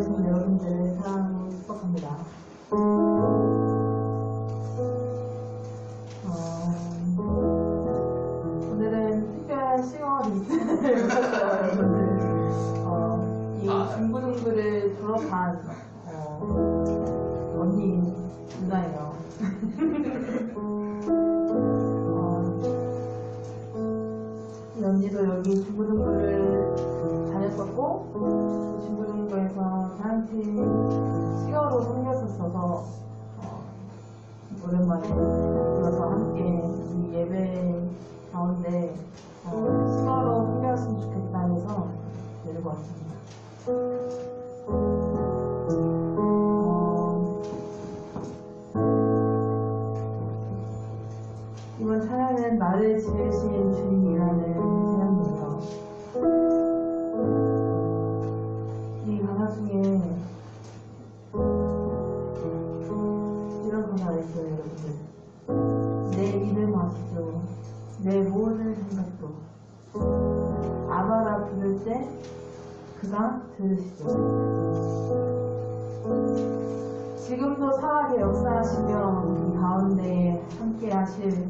계신 여러분들을 사랑하고 축복합니다. 오늘은 특별한 시간이 있었어요. 이 중고등부를 졸업한 언니 누나예요. 이 언니도 여기 중고등부를 다녔었고 중고등부에서 저한테 시어로 섬겼었어서 오랜만에 들어서 함께 이 예배 가운데 시어로 섬겼으면 좋겠다 해서 데리고 왔습니다. 이번 찬양은 나를 지으신 주님이라는 찬양이에요. 이 가사 중에 이런 가사가 있어요, 여러분들. 내 이름 아시죠? 내 모든 생각도 아바라 부를 때 그가 들으시죠. 지금도 살아계 역사하시며 이 가운데 함께 하실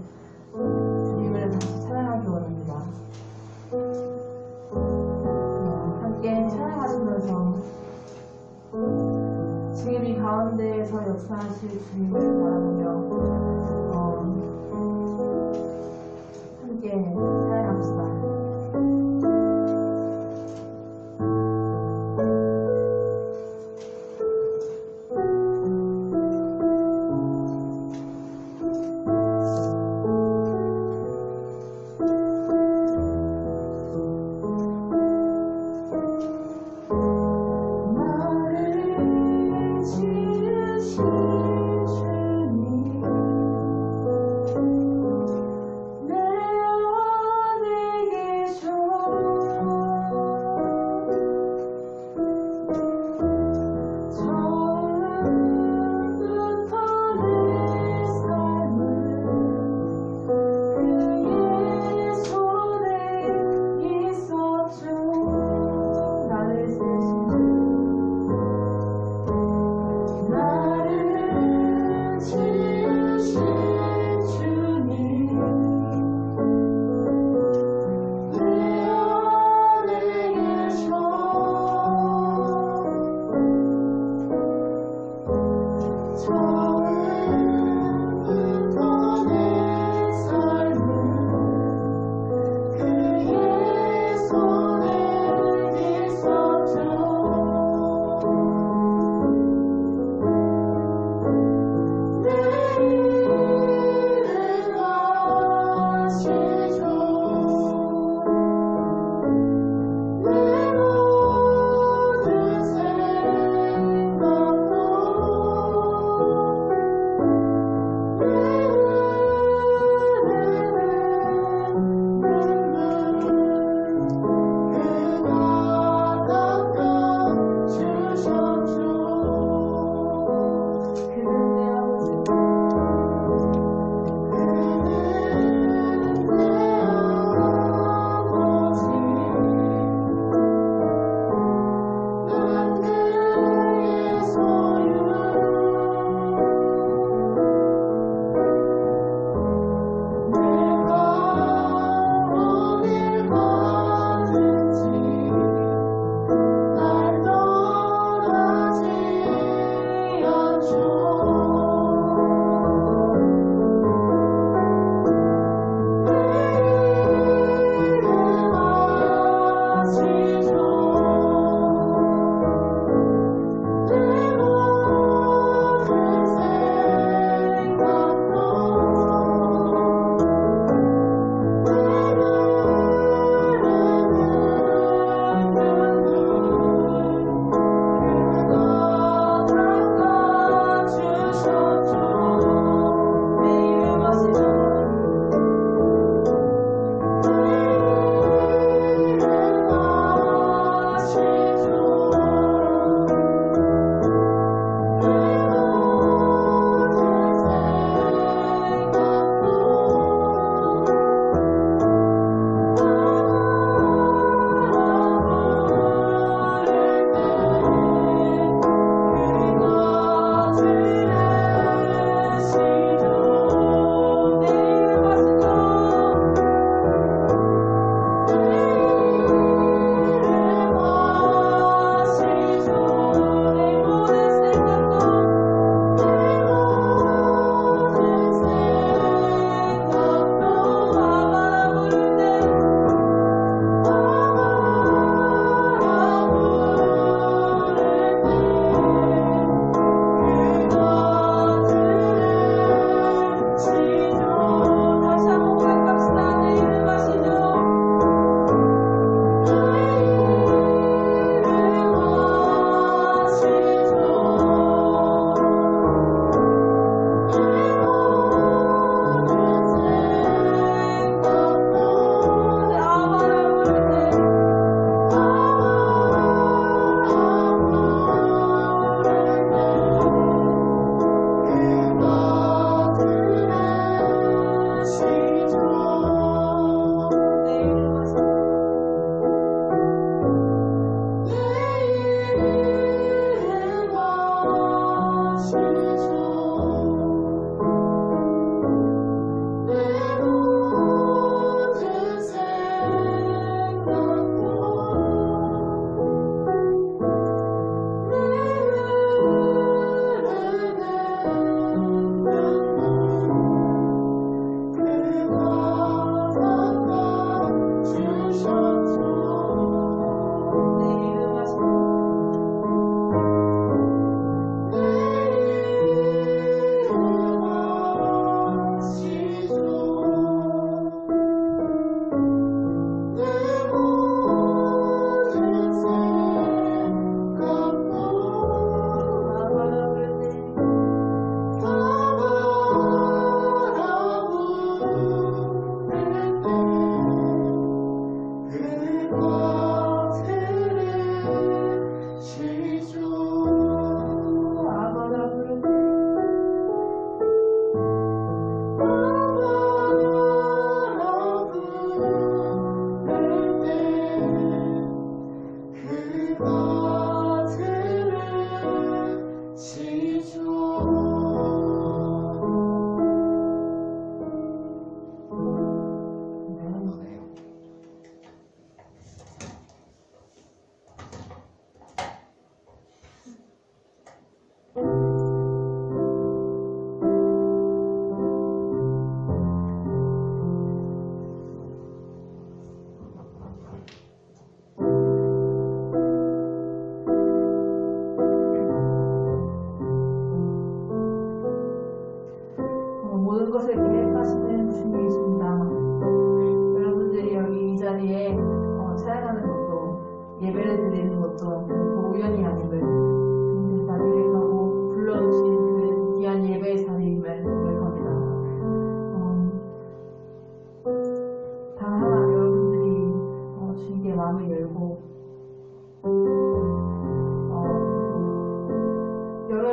주님을 다시 찬양하기 원합니다. 함께 찬양하시면서 지금 이 가운데에서 역사하실 주님을 바라보며 함께 찬양합시다. 내 안에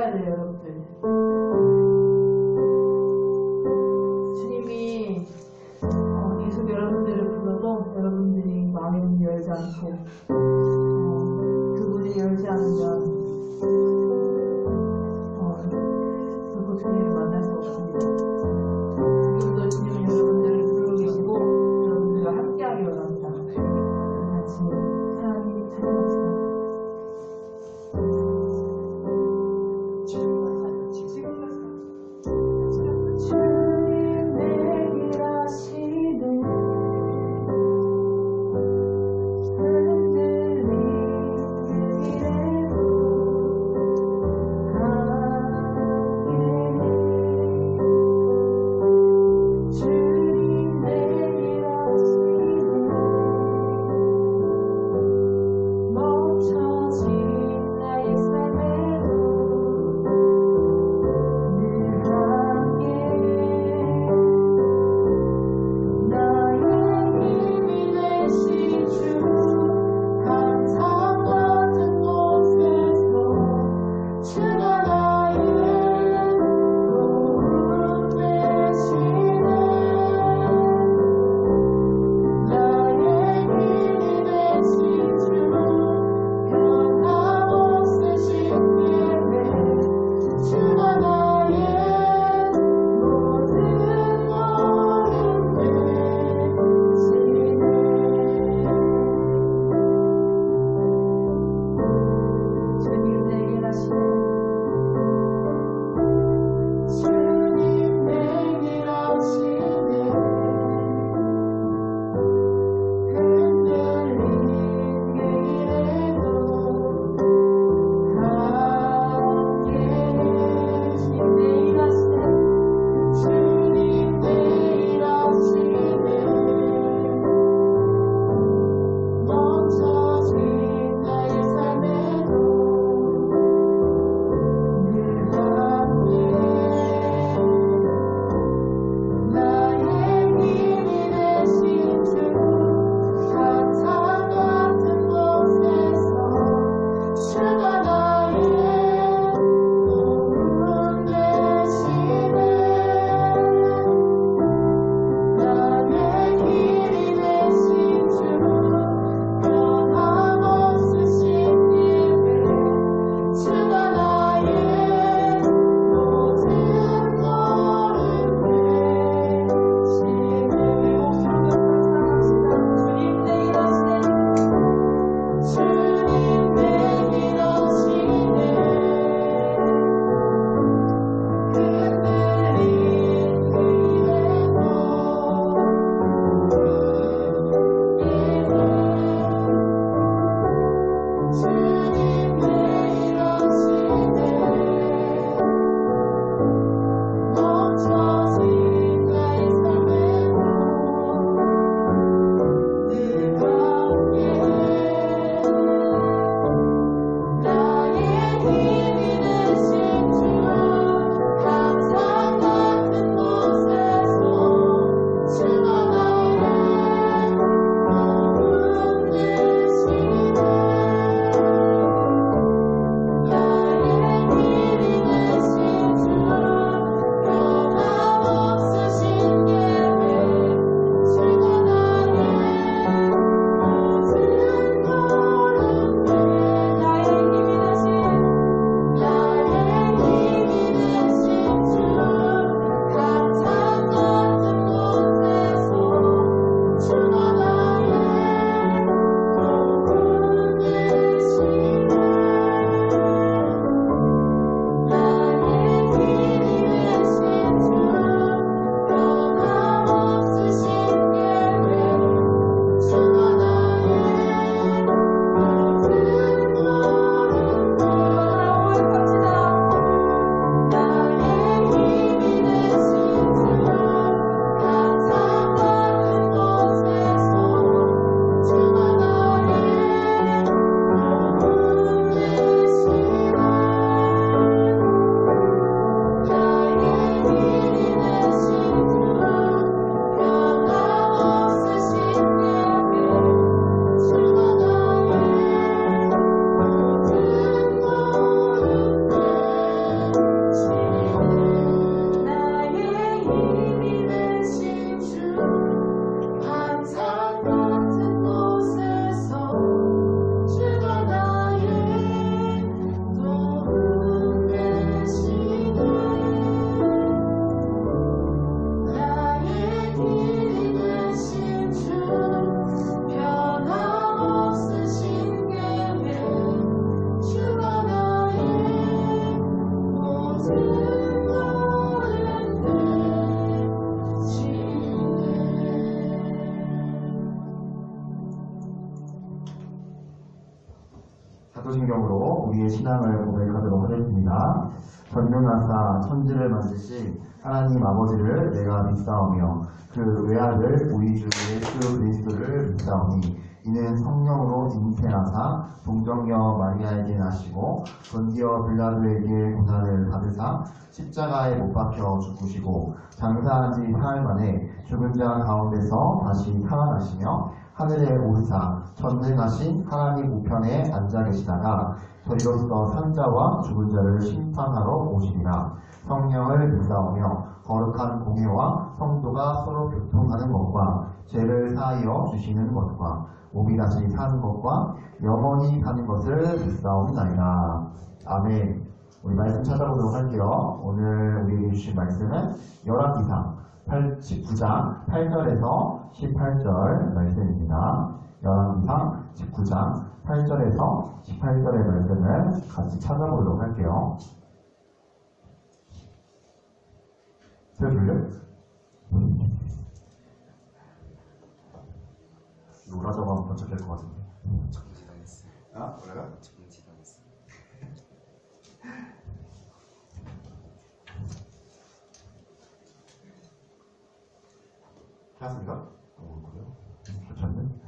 불러야 돼요, 여러분들. 주님이 계속 여러분들을 불러도 여러분들이 마음의 문을 열지 않고 그 문을 열지 않으면 결코 주님을 만날 수 없습니다. 지금도 주님은 여러분들을 부르고 계시고 여러분들과 함께하기 원합니다. 같이 하나님 찬양합시다. 사도신경으로 우리의 신앙을 고백하도록 하겠습니다. 전능하사 천지를 만드신 하나님 아버지를 내가 믿사오며 그 외아들 우리 주 예수 그리스도를 믿사오니 이는 성령으로 잉태하사 동정녀 마리아에게 나시고 본디어 빌라도에게 고난을 받으사 십자가에 못 박혀 죽으시고 장사한 지 사흘 만에 죽은 자 가운데서 다시 살아나시며 하늘에 오르사 전능하신 하나님 우편에 앉아 계시다가 저희로서 산자와 죽은 자를 심판하러 오시리라. 성령을 믿사오며 거룩한 공회와 성도가 서로 교통하는 것과 죄를 사하여 주시는 것과 몸이 다시 사는 것과 영원히 사는 것을 믿사옵나이다. 아멘. 우리 말씀 찾아보도록 할게요. 오늘 우리에게 주신 말씀은 열왕기상 19장 8절에서 18절 말씀입니다. 열왕기상 19장 8절에서 18절의 말씀을 같이 찾아보도록 할게요. 들을래? 노라져가 한번 번쩍될 것 같은데. 정지당했어요. 아? 뭐라가? 정지당했어요. 찾았습니까? 그래요? 좋던데?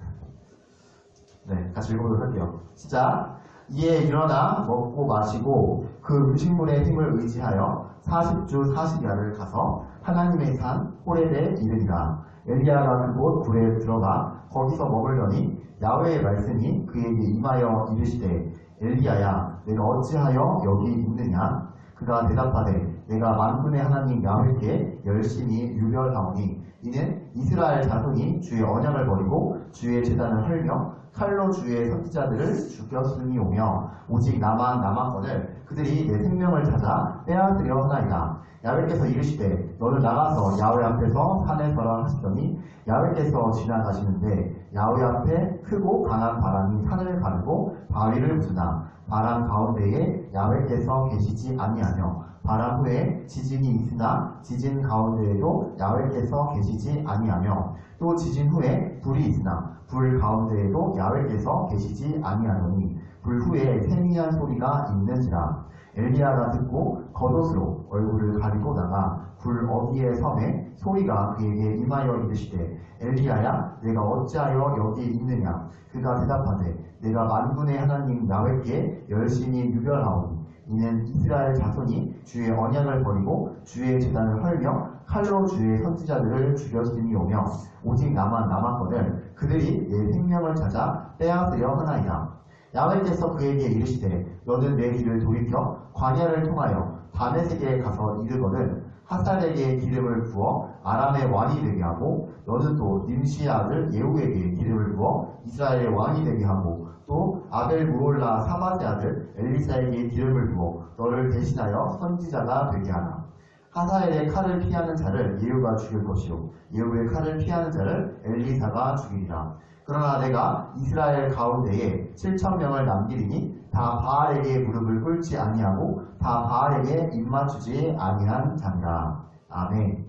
네, 같이 읽어보도록 할게요. 시작! 이에 일어나 먹고 마시고 그 음식물의 힘을 의지하여 40주 40야를 가서 하나님의 산 호렙에 이르니라. 엘리야가 그곳 굴에 들어가 거기서 먹으려니 야훼의 말씀이 그에게 임하여 이르시되 엘리야야 내가 어찌하여 여기 있느냐. 그가 대답하되 내가 만군의 하나님 야훼께 열심히 유별하오니 이는 이스라엘 자손이 주의 언약을 버리고 주의 제단을 헐며 칼로 주의 선지자들을 죽였으니오며 오직 나만 남았거늘 그들이 내 생명을 찾아 빼앗으려 하나이다. 야훼께서 이르시되 너는 나가서 야훼 앞에서 산에 서라 하시더니 야훼께서 지나가시는데 야훼 앞에 크고 강한 바람이 산을 가르고 바위를 부수나 바람 가운데에 야훼께서 계시지 아니하며 바람 후에 지진이 있으나 지진 가운데에도 야훼께서 계시지 아니하며 또 지진 후에 불이 있으나 불 가운데에도 야훼께서 계시지 아니하노니 불 후에 세미한 소리가 있는지라. 엘리야가 듣고 겉옷으로 얼굴을 가리고 나가 불 어귀의 섬에 소리가 그에게 임하여 이르시되 엘리야야 내가 어찌하여 여기 있느냐. 그가 대답하되 내가 만군의 하나님 야훼께 열심히 유별하오니 이는 이스라엘 자손이 주의 언약을 버리고 주의 제단을 헐며 칼로 주의 선지자들을 죽였으니오며 오직 나만 남았거늘 그들이 내 생명을 찾아 빼앗으려 하나이다. 야훼께서 그에게 이르시되 너는 내 길을 돌이켜 광야를 통하여 다메섹에 가서 이르거든 하살에게 기름을 부어 아람의 왕이 되게 하고 너는 또 님시의 아들 예후에게 기름을 부어 이스라엘의 왕이 되게 하고 또 아벨 무올라 사밧의 아들 엘리사에게 기름을 부어 너를 대신하여 선지자가 되게 하라. 하사엘의 칼을 피하는 자를 예후가 죽일 것이요 예후의 칼을 피하는 자를 엘리사가 죽이리라. 그러나 내가 이스라엘 가운데에 7,000명을 남기리니 다 바알에게 무릎을 꿇지 아니하고 다 바알에게 입맞추지 아니한 자니라. 아멘.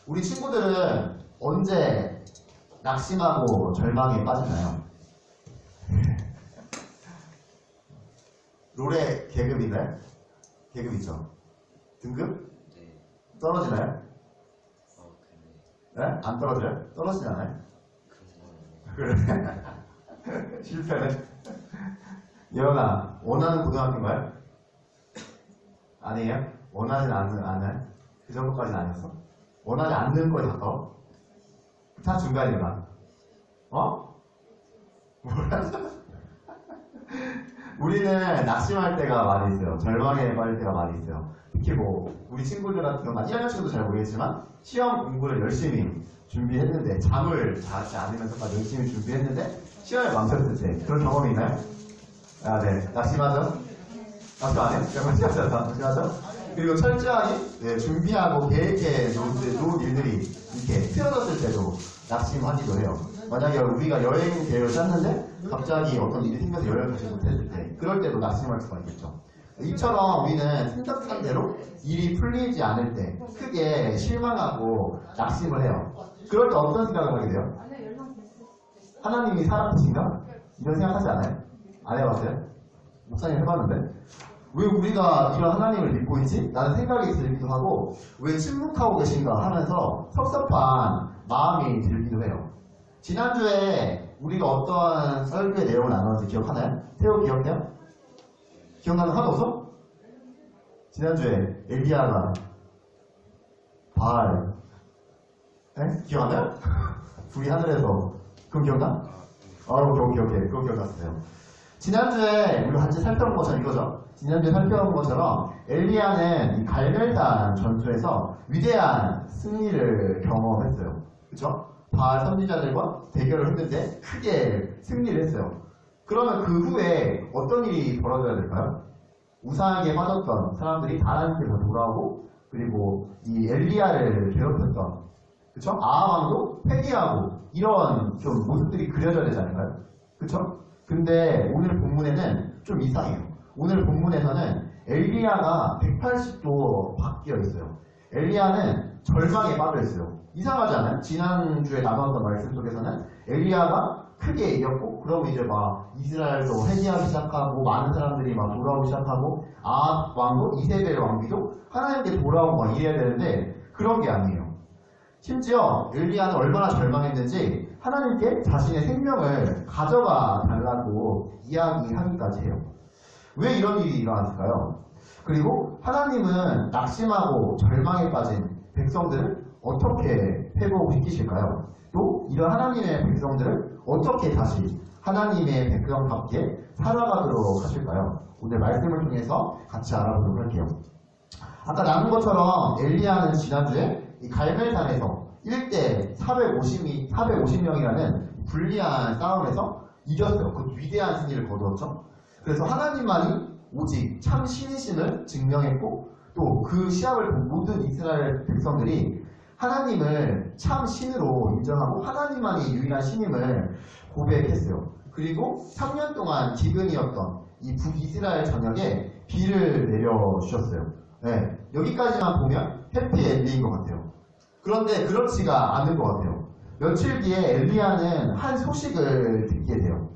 우리 친구들은 언제 낙심하고 절망에 빠지나요? 롤의 계급인가요? 계급이죠. 등급? 네. 떨어지나요? 근데 네? 안 떨어져요? 떨어지지 않아요? 그런 생각은 그래. 실패네. 예원아, 원하는 고등학교인가요? 아니에요? 원하지 않아요? 그 정도까지는 아니었어? 원하지 않는 거에 가까워? 다 중간이구나. 뭐라? 우리는 낙심할 때가 많이 있어요. 절망에 빠질 때가 많이 있어요. 특히 우리 친구들 같은 경우는 1학년 친구도 잘 모르겠지만 시험 공부를 열심히 준비했는데 잠을 자지 않으면서까지 열심히 준비했는데 시험에 망쳤을 때 그런 경험이 있나요? 아, 네. 낙심하죠? 낙심 안 해요? 낙심하죠? 그리고 철저하게 준비하고 계획해 놓은 일들이 이렇게 틀어졌을 때도 낙심하기도 해요. 만약에 우리가 여행 계획을 짰는데 갑자기 어떤 일이 생겨서 여행을 가지 못했을 때 그럴 때도 낙심할 수가 있겠죠. 이처럼 우리는 생각한 대로 일이 풀리지 않을 때 크게 실망하고 낙심을 해요. 그럴 때 어떤 생각을 하게 돼요? 하나님이 사랑하신가? 이런 생각하지 않아요? 안 해봤어요? 목사님 해봤는데 왜 우리가 이런 하나님을 믿고 있지? 라는 생각이 들기도 하고 왜 침묵하고 계신가 하면서 섭섭한 마음이 들기도 해요. 지난주에 우리가 어떤 설교의 내용을 나눴는지 기억하나요? 태호 기억해요? 기억나는 거 하나 없어? 지난주에 엘리야가 바알 기억 안 나요? 불이 하늘에서 그거 기억나? 기억해. 그거 기억났어요. 지난주에 우리가 같이 살펴본 것처럼 이거죠. 지난주에 살펴본 것처럼 엘리야는 이 갈멜산 전투에서 위대한 승리를 경험했어요. 그쵸? 바알 선지자들과 대결을 했는데 크게 승리를 했어요. 그러면 그 후에 어떤 일이 벌어져야 될까요? 우상에게 빠졌던 사람들이 하나님께로 돌아오고 그리고 이 엘리야를 괴롭혔던 그쵸? 아합왕도 회개하고 이런 좀 모습들이 그려져야 되지 않을까요? 그쵸? 근데 오늘 본문에는 좀 이상해요. 오늘 본문에서는 엘리야가 180도 바뀌어 있어요. 엘리야는 절망에 빠져 있어요. 이상하지 않아요? 지난주에 나눴던 말씀 속에서는 엘리야가 크게 이겼고 그러면 이제 막 이스라엘도 회개하기 시작하고 많은 사람들이 막 돌아오기 시작하고 아합 왕도 이세벨 왕비도 하나님께 돌아오고 막 이래야 되는데 그런 게 아니에요. 심지어 엘리야는 얼마나 절망했는지 하나님께 자신의 생명을 가져가 달라고 이야기하기까지 해요. 왜 이런 일이 일어났을까요? 그리고 하나님은 낙심하고 절망에 빠진 백성들을 어떻게 회복시키실까요? 또 이런 하나님의 백성들을 어떻게 다시 하나님의 백성답게 살아가도록 하실까요? 오늘 말씀을 통해서 같이 알아보도록 할게요. 아까 나눈 것처럼 엘리야는 지난주에 이 갈멜산에서 1대 450명이라는 불리한 싸움에서 이겼어요. 그 위대한 승리를 거두었죠. 그래서 하나님만이 오직 참 신이심을 증명했고 또 그 시합을 본 모든 이스라엘 백성들이 하나님을 참 신으로 인정하고 하나님만이 유일한 신임을 고백했어요. 그리고 3년 동안 기근이었던 이 북이스라엘 전역에 비를 내려주셨어요. 네, 여기까지만 보면 해피엔딩인 것 같아요. 그런데 그렇지가 않은 것 같아요. 며칠 뒤에 엘리야는 한 소식을 듣게 돼요.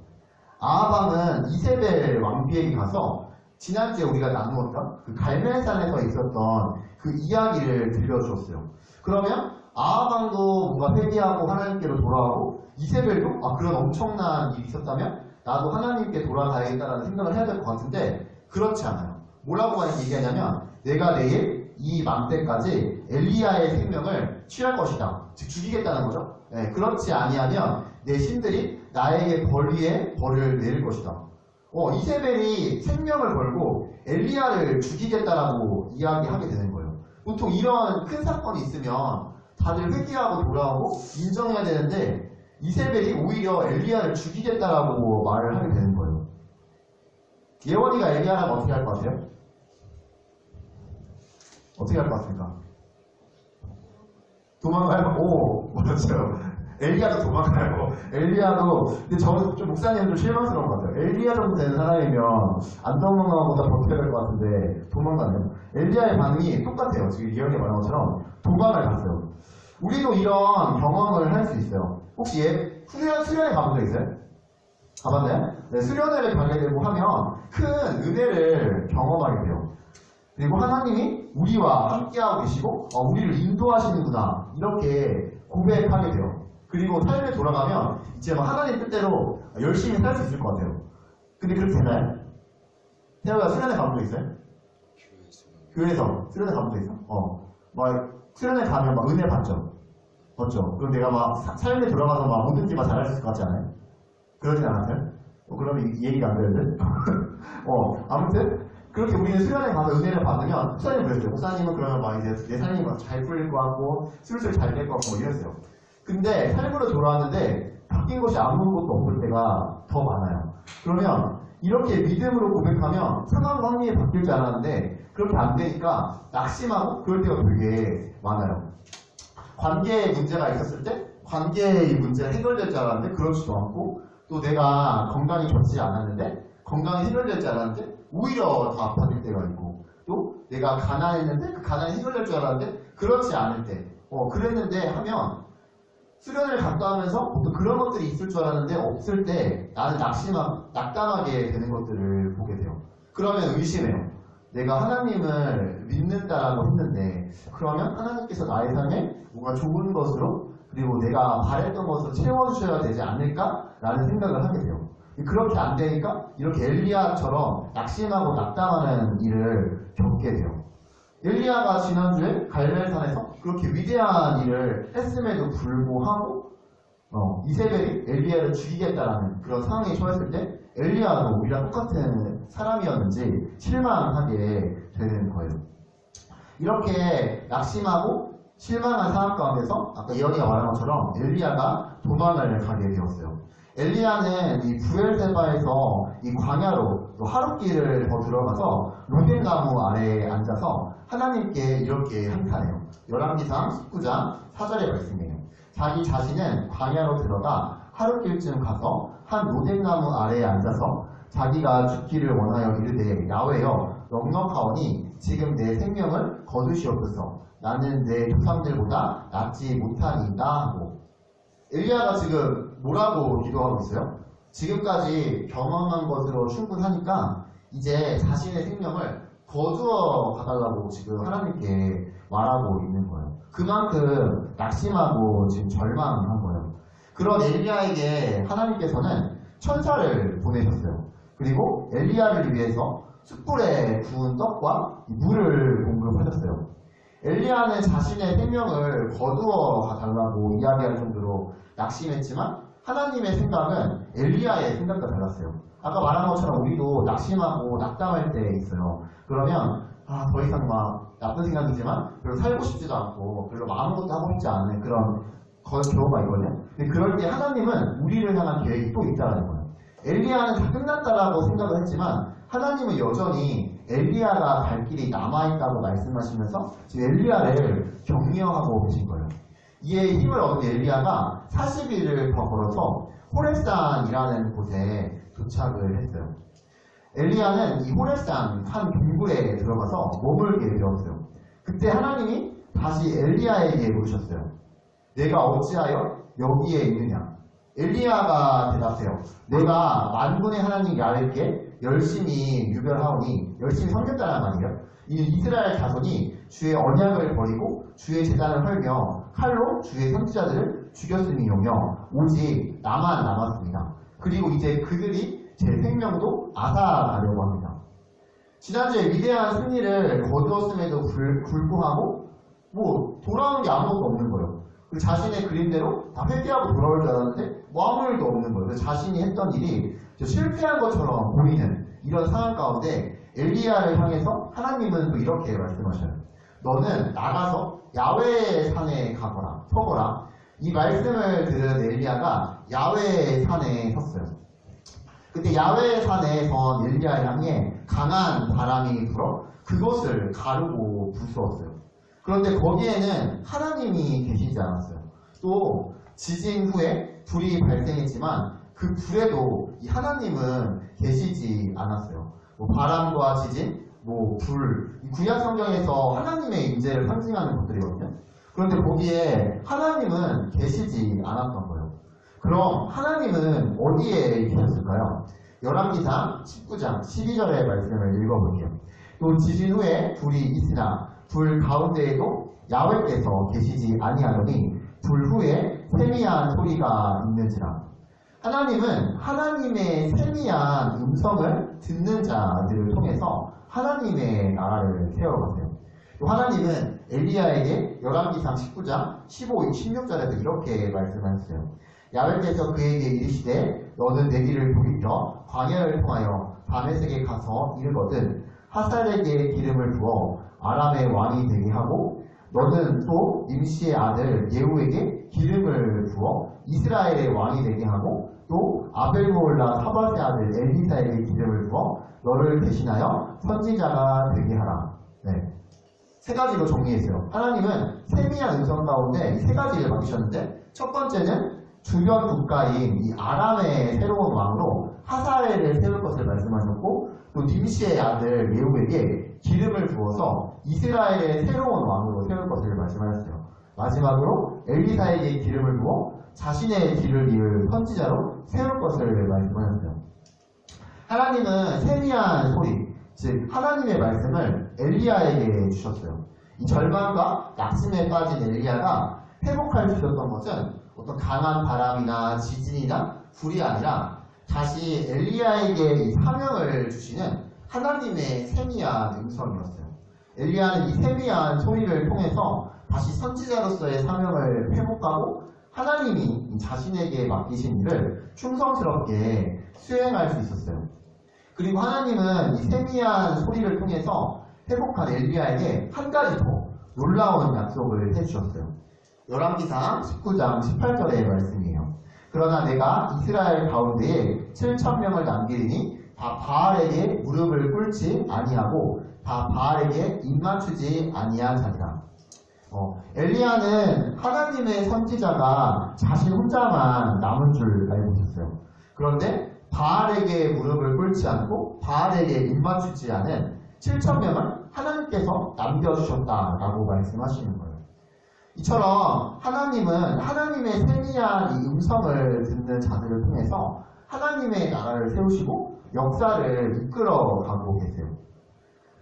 아합왕은 이세벨 왕비에게 가서 지난주에 우리가 나누었던 그 갈멜산에서 있었던 그 이야기를 들려주었어요. 그러면 아합왕도 뭔가 회개하고 하나님께로 돌아오고 이세벨도 그런 엄청난 일이 있었다면 나도 하나님께 돌아가야겠다라는 생각을 해야 될 것 같은데 그렇지 않아요. 뭐라고 얘기하냐면 내가 내일 이 맘때까지 엘리야의 생명을 취할 것이다. 즉 죽이겠다는 거죠. 네, 그렇지 아니하면 내 신들이 나에게 벌 위에 벌을 내릴 것이다. 이세벨이 생명을 걸고 엘리야를 죽이겠다라고 이야기하게 되는 거예요. 보통 이런 큰 사건이 있으면 다들 회개하고 돌아오고 인정해야 되는데 이세벨이 오히려 엘리야를 죽이겠다라고 말을 하게 되는 거예요. 예원이가 엘리야라면 어떻게 할 것 같아요? 어떻게 할 것 같습니까? 도망가요? 오, 맞죠. 엘리야도 도망가요. 엘리야도, 근데 저는 좀 목사님은 좀 실망스러운 것 같아요. 엘리야 정도 되는 사람이면 안 도망가고 다 버텨야 될 것 같은데 도망가네요. 엘리야의 반응이 똑같아요. 지금 이현이 말한 것처럼 도망을 갔어요. 우리도 이런 경험을 할 수 있어요. 혹시 수련회 가본 적 있어요? 가봤나요? 네, 수련회를 가게 되고 하면 큰 은혜를 경험하게 돼요. 그리고 하나님이 우리와 함께하고 계시고 우리를 인도하시는구나 이렇게 고백하게 돼요. 그리고 삶에 돌아가면 이제 막 하나님 뜻대로 열심히 살 수 있을 것 같아요. 근데 그렇게 되나요? 태호가 수련회 가본 적 있어요? 교회에서 수련회 가본 적 있어? 막 수련회 가면 막 은혜 받죠. 맞죠? 그럼 내가 막 삶에 들어가서 막 뭐든지 막 잘할 수 있을 것 같지 않아요? 그러진 않았어요? 그러면 이 얘기가 안 되는데? 아무튼 그렇게 우리는 수련회 가서 은혜를 받으면 목사님 그랬어요. 목사님은 그러면 막 이제 내 삶이 막 잘 풀릴 것 같고 슬슬 잘 될 것 같고 이랬어요. 근데 삶으로 돌아왔는데 바뀐 것이 아무것도 없을 때가 더 많아요. 그러면 이렇게 믿음으로 고백하면 상황 확률이 바뀔 줄 알았는데 그렇게 안 되니까 낙심하고 그럴 때가 되게 많아요. 관계에 문제가 있었을 때 관계의 문제가 해결될 줄 알았는데 그렇지도 않고 또 내가 건강이 좋지 않았는데 건강이 해결될 줄 알았는데 오히려 더 아파질 때가 있고, 또 내가 가난했는데 그 가난이 해결될 줄 알았는데 그렇지 않을 때, 그랬는데 하면 수련을 갔다 하면서 또 그런 것들이 있을 줄 알았는데 없을 때 나는 낙담하게 되는 것들을 보게 돼요. 그러면 의심해요. 내가 하나님을 믿는다라고 했는데 그러면 하나님께서 나의 삶에 뭔가 좋은 것으로 그리고 내가 바랬던 것으로 채워주셔야 되지 않을까라는 생각을 하게 돼요. 그렇게 안 되니까 이렇게 엘리야처럼 낙심하고 낙담하는 일을 겪게 돼요. 엘리야가 지난주에 갈멜산에서 그렇게 위대한 일을 했음에도 불구하고 이세벨이 엘리야를 죽이겠다라는 그런 상황에 처했을 때 엘리야도 우리랑 똑같은 사람이었는지 실망하게 되는 거예요. 이렇게 낙심하고 실망한 상황 가운데서 아까 예언이가 말한 것처럼 엘리야가 도망을 가게 되었어요. 엘리야는 이 부엘세바에서 이 광야로 또 하룻길을 더 들어가서 로뎀나무 아래에 앉아서 하나님께 이렇게 한탄해요. 열왕기상 19장 4절의 말씀이에요. 자기 자신은 광야로 들어가 하룻길쯤 가서 한 로뎀나무 아래에 앉아서 자기가 죽기를 원하여 이르되 야훼여 넉넉하오니 지금 내 생명을 거두시옵소서. 나는 내 조상들보다 낫지 못하니이다 하고. 엘리야가 지금 뭐라고 기도하고 있어요? 지금까지 경험한 것으로 충분하니까 이제 자신의 생명을 거두어 가달라고 지금 하나님께 말하고 있는 거예요. 그만큼 낙심하고 지금 절망한 거예요. 그런 엘리야에게 하나님께서는 천사를 보내셨어요. 그리고 엘리야를 위해서 숯불에 구운 떡과 물을 공급하셨어요. 엘리야는 자신의 생명을 거두어 가달라고 이야기할 정도로 낙심했지만 하나님의 생각은 엘리야의 생각과 달랐어요. 아까 말한 것처럼 우리도 낙심하고 낙담할 때 있어요. 그러면 더 이상 막 나쁜 생각이지만 별로 살고 싶지도 않고 별로 아무것도 하고 싶지 않은 그런 경우가 있거든요. 근데 그럴 때 하나님은 우리를 향한 계획이 또 있다는 거예요. 엘리야는 다 끝났다라고 생각을 했지만 하나님은 여전히 엘리야가 갈 길이 남아있다고 말씀하시면서 지금 엘리야를 격려하고 계신 거예요. 이에 힘을 얻은 엘리야가 40일을 더 걸어서 호렙산이라는 곳에 도착을 했어요. 엘리야는 이 호렙산 한 동굴에 들어가서 머물게 되었어요. 그때 하나님이 다시 엘리야에게 물으셨어요. 내가 어찌하여 여기에 있느냐? 엘리야가 대답해요. 내가 만군의 하나님 야훼께 열심히 유별하오니 열심히 섬겼다는 말이에요. 이 이스라엘 자손이 주의 언약을 버리고 주의 제단을 헐며 칼로 주의 선지자들을 죽였음이오며 오직 나만 남았습니다. 그리고 이제 그들이 제 생명도 앗아가려고 합니다. 지난주에 위대한 승리를 거두었음에도 불구하고 돌아온 게 아무것도 없는 거예요. 그 자신의 그림대로 다 회개하고 돌아올 줄 알았는데 아무 일도 없는 거예요. 그래서 자신이 했던 일이 실패한 것처럼 보이는 이런 상황 가운데 엘리야를 향해서 하나님은 또 이렇게 말씀하셔요. 너는 나가서 야훼의 산에 가거라, 서거라. 이 말씀을 들은 엘리야가 야훼의 산에 섰어요. 그때 야훼의 산에 선 엘리야를 향해 강한 바람이 불어 그것을 가르고 부수었어요. 그런데 거기에는 하나님이 계시지 않았어요. 또 지진 후에 불이 발생했지만 그 불에도 이 하나님은 계시지 않았어요. 바람과 지진, 불, 구약 성경에서 하나님의 임재를 상징하는 것들이거든요. 그런데 거기에 하나님은 계시지 않았던 거예요. 그럼 하나님은 어디에 계셨을까요? 열왕기상 19장 12절의 말씀을 읽어볼게요. 또 지진 후에 불이 있으나 불 가운데에도 야훼께서 계시지 아니하더니 불 후에 세미한 소리가 있는지라. 하나님은 하나님의 세미한 음성을 듣는 자들을 통해서 하나님의 나라를 세워가세요. 또 하나님은 엘리야에게 열왕기상 19장 15, 16절에서 이렇게 말씀하셨어요. 야훼께서 그에게 이르시되 너는 내 길을 돌이켜 광야를 통하여 다메섹에 가서 이르거든 하살에게 기름을 부어 아람의 왕이 되게 하고 너는 또 nim시의 아들 예후에게 기름을 부어 이스라엘의 왕이 되게 하고 또 아벨므올라 사밧의 아들 엘리사에게 기름을 부어 너를 대신하여 선지자가 되게 하라. 네. 세 가지로 정리했어요. 하나님은 세미한 음성 가운데 이 세 가지를 맡기셨는데 첫 번째는 주변 국가인 이 아람의 새로운 왕으로 하사엘을 세울 것을 말씀하셨고 또 nim시의 아들 예후에게 기름을 부어서 이스라엘의 새로운 왕으로 세울 것을 말씀하였어요. 마지막으로 엘리사에게 기름을 부어 자신의 뒤를 이을 선지자로 세울 것을 말씀하셨어요. 하나님은 세미한 소리, 즉 하나님의 말씀을 엘리야에게 주셨어요. 이 절망과 낙심에 빠진 엘리야가 회복할 수 있었던 것은 어떤 강한 바람이나 지진이나 불이 아니라 다시 엘리야에게 이 사명을 주시는 하나님의 세미한 음성이었어요. 엘리야는 이 세미한 소리를 통해서 다시 선지자로서의 사명을 회복하고 하나님이 자신에게 맡기신 일을 충성스럽게 수행할 수 있었어요. 그리고 하나님은 이 세미한 소리를 통해서 회복한 엘리야에게 한 가지 더 놀라운 약속을 해주셨어요. 열왕기상 19장 18절의 말씀이에요. 그러나 내가 이스라엘 가운데에 7,000명을 남기리니 다 바알에게 무릎을 꿇지 아니하고 다 바알에게 입 맞추지 아니한 자니라. 엘리야는 하나님의 선지자가 자신 혼자만 남은 줄 알고 있었어요. 그런데 바알에게 무릎을 꿇지 않고 바알에게 입 맞추지 않은 7,000명을 하나님께서 남겨주셨다라고 말씀하시는 거예요. 이처럼 하나님은 하나님의 세미한 이 음성을 듣는 자들을 통해서 하나님의 나라를 세우시고 역사를 이끌어가고 계세요.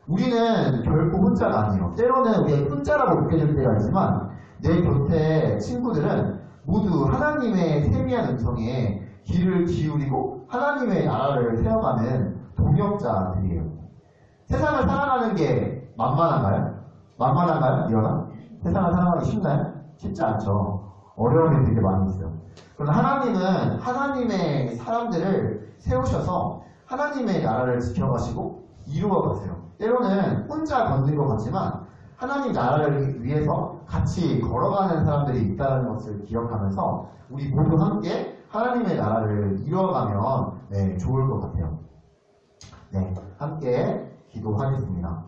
우리는 결코 혼자가 아니에요. 때로는 우리가 혼자라고 느껴질 때가 있지만 내 곁에 친구들은 모두 하나님의 세미한 음성에 귀를 기울이고 하나님의 나라를 세워가는 동역자들이에요. 세상을 살아가는 게 만만한가요? 만만한가요? 이거나? 세상을 살아가기 쉽나요? 쉽지 않죠. 어려움이 되게 많이 있어요. 그러나 하나님은 하나님의 사람들을 세우셔서 하나님의 나라를 지켜가시고 이루어가세요. 때로는 혼자 걷는 것 같지만 하나님 나라를 위해서 같이 걸어가는 사람들이 있다는 것을 기억하면서 우리 모두 함께 하나님의 나라를 이루어가면 좋을 것 같아요. 네, 함께 기도하겠습니다.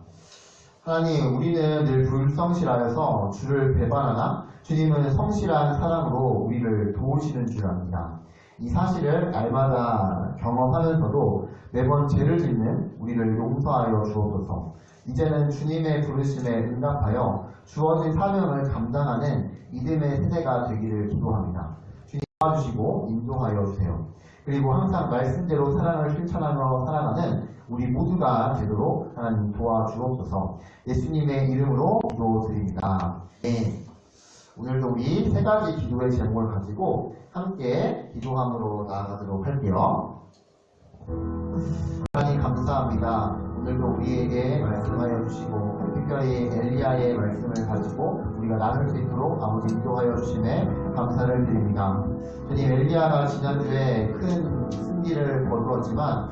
하나님, 우리는 늘 불성실하여서 주를 배반하나 주님은 성실한 사랑으로 우리를 도우시는 줄 압니다. 이 사실을 날마다 경험하면서도 매번 죄를 짓는 우리를 용서하여 주옵소서. 이제는 주님의 부르심에 응답하여 주어진 사명을 감당하는 믿음의 세대가 되기를 기도합니다. 주님 도와주시고 인도하여 주세요. 그리고 항상 말씀대로 사랑을 실천하며 살아가는 우리 모두가 되도록 하나님 도와주옵소서. 예수님의 이름으로 기도드립니다. 네. 오늘도 우리 세 가지 기도의 제목을 가지고 함께 기도함으로 나아가도록 할게요. 하나님 감사합니다. 오늘도 우리에게 말씀하여 주시고 특별히 엘리야의 말씀을 가지고 우리가 나눌 수 있도록 아버지 인도하여 주심에 감사를 드립니다. 주님, 엘리야가 지난주에 큰 승리를 거두었지만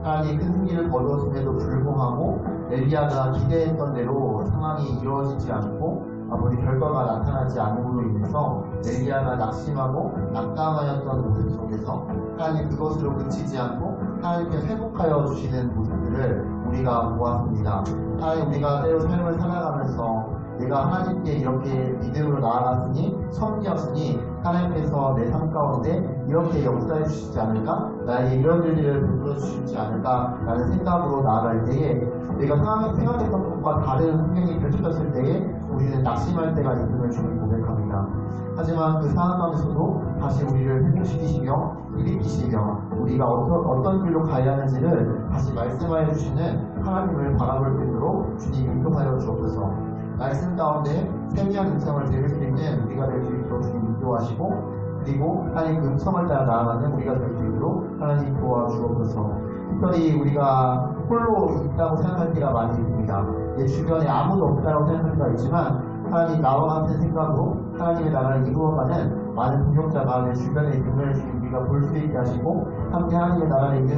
하나님 큰 승리를 거두었음에도 불구하고 엘리야가 기대했던 대로 상황이 이루어지지 않고 아버지 결과가 나타나지 않음으로 인해서 엘리야가 낙심하고 낙담하였던 모습 속에서 하나님 그것으로 그치지 않고 하나님께 회복하여 주시는 모습들을 우리가 보았습니다. 하나님, 우리가 때로 삶을 살아가면서 내가 하나님께 이렇게 믿음으로 나아갔으니 섬기었으니 하나님께서 내 삶 가운데 이렇게 역사해 주시지 않을까? 나에게 이런 일들을 베풀어 주시지 않을까? 라는 생각으로 나아갈 때에 내가 생각했던 것과 다른 환경이 펼쳐졌을 때에 우리는 낙심할 때가 있음을 주님 고백합니다. 하지만 그 상황 가운데서도 다시 우리를 회복시키시며 일으키시며 우리가 어떤 길로 가야 하는지를 다시 말씀하여 주시는 하나님을 바라볼 수 있도록 주님 인도하여 주옵소서. 말씀 가운데 세미한 음성을 들을 수 있는 우리가 될 수 있도록 주님 인도하시고 그리고 하나님 그 음성을 따라 나아가는 우리가 될 수 있도록 하나님 도와주옵소서. 특별히 우리가 홀로 있다고 생각할 때가 많이 있습니다. 내 주변에 아무도 없다고 생각할 때가 있지만 하나님 나와 같은 생각으로 하나님의 나라를 이루어가는 많은 동역자가 내 주변에 있음을 우리가 볼 수 있게 하시고 함께 하나님의 나라를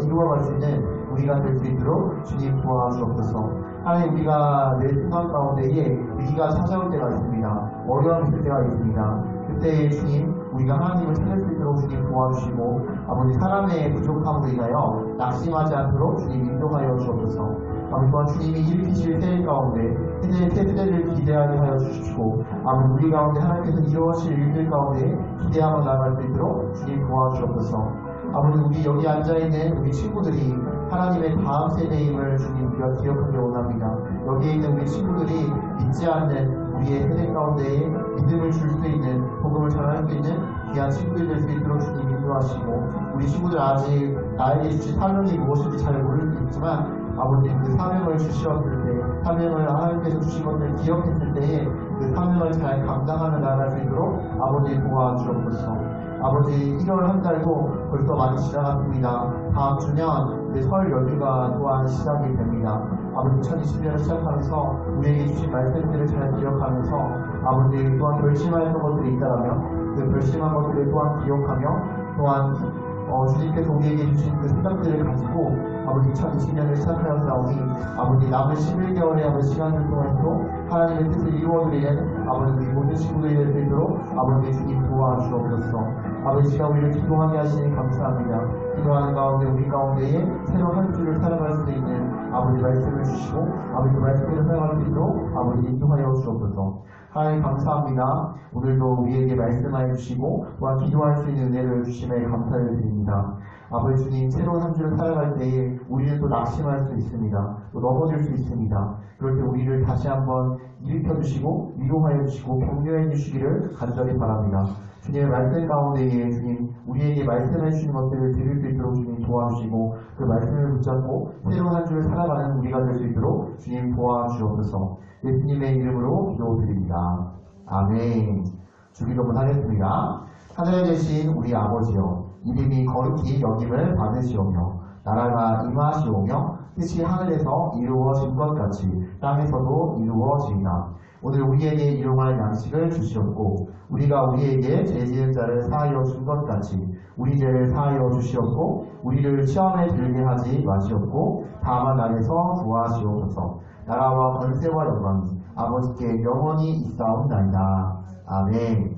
이루어갈 수 있는 우리가 될 수 있도록 주님 도와주옵소서. 하나님, 우리가 내 순간 가운데에 위기가 찾아올 때가 있습니다. 어려움이 있을 때가 있습니다. 그때 주님, 우리가 하나님을 찾을 수 있도록 주님 도와주시고 아버지 사람의 부족함으로 인하여 낙심하지 않도록 주님 인도하여 주옵소서. 아버지 또한 주님이 일으키실 세대 가운데 세대를 기대하게 하여 주시고 아버지 우리 가운데 하나님께서 이루어질 일들 가운데 기대하며 나아갈 수 있도록 주님 도와주옵소서. 아버지 우리 여기 앉아있는 우리 친구들이 하나님의 다음 세대임을 주님 기억하기 원합니다. 여기에 있는 우리 친구들이 믿지 않는 우리의 세대 가운데에 믿음을 줄 수 있는, 복음을 전할 수 있는 귀한 친구들이 될 수 있도록 주님 인도하시고, 우리 친구들 아직 나에게 주신 사명이 무엇인지 잘 모를 수 있지만 아버님 그 사명을 주셨을 때, 사명을 하나님께서 주신 것을 기억했을 때에 그 사명을 잘 감당하며 나아갈 수 있도록 아버지 도와주옵소서. 아버지 1월 한 달도 벌써 많이 지나갔습니다. 다음 주면 이제 설 연휴가 또한 시작이 됩니다. 아버지 2020년을 시작하면서 우리에게 주신 말씀들을 잘 기억하면서 아버지 또한 결심하였던 것들이 있다면 그 결심한 것들을 또한 기억하며 또한 주님께서 우리에게 주신 그 생각들을 가지고 아버지 2020년을 시작하였사오니 아버지 남은 11개월의 아버지 시간을 통해서 하나님의 뜻을 이루어드리는 아버지 우리 모든 친구들이 될 수 있도록 아버지 주님 도와주옵소서. 아버지가 우리를 기도하게 하시니 감사합니다. 기도하는 가운데 우리 가운데에 새로운 한 주를 살아갈 수 있는 아버지 말씀을 주시고 아버지 말씀을 살아갈 수 있도록 아버지 인도하여 주옵소서. 하나님 감사합니다. 오늘도 우리에게 말씀하여 주시고 또한 기도할 수 있는 은혜를 주심에 감사를 드립니다. 아버지 주님, 새로운 한 주를 살아갈 때에 우리는 또 낙심할 수 있습니다. 또 넘어질 수 있습니다. 그럴 때 우리를 다시 한번 일으켜 주시고 위로하여 주시고 격려해 주시기를 간절히 바랍니다. 주님의 말씀 가운데에 주님 우리에게 말씀해 주시는 것들을 들을 수 있도록 주님 도와주시고 그 말씀을 붙잡고 새로운 한 주를 살아가는 우리가 될 수 있도록 주님 도와주옵소서. 예수님의 이름으로 기도드립니다. 아멘. 주기도문 하겠습니다. 하늘에 계신 우리 아버지여, 이름이 거룩히 여김을 받으시오며 나라가 임하시오며 뜻이 하늘에서 이루어진 것 같이 땅에서도 이루어지이다. 오늘 우리에게 일용할 양식을 주시옵고 우리가 우리에게 죄 지은 자를 사하여 준 것 같이 우리 죄를 사하여 주시옵고 우리를 시험에 들게 하지 마시옵고 다만 안에서 구하시옵소서. 나라와 권세와 영광이 아버지께 영원히 있사옵나이다. 아멘.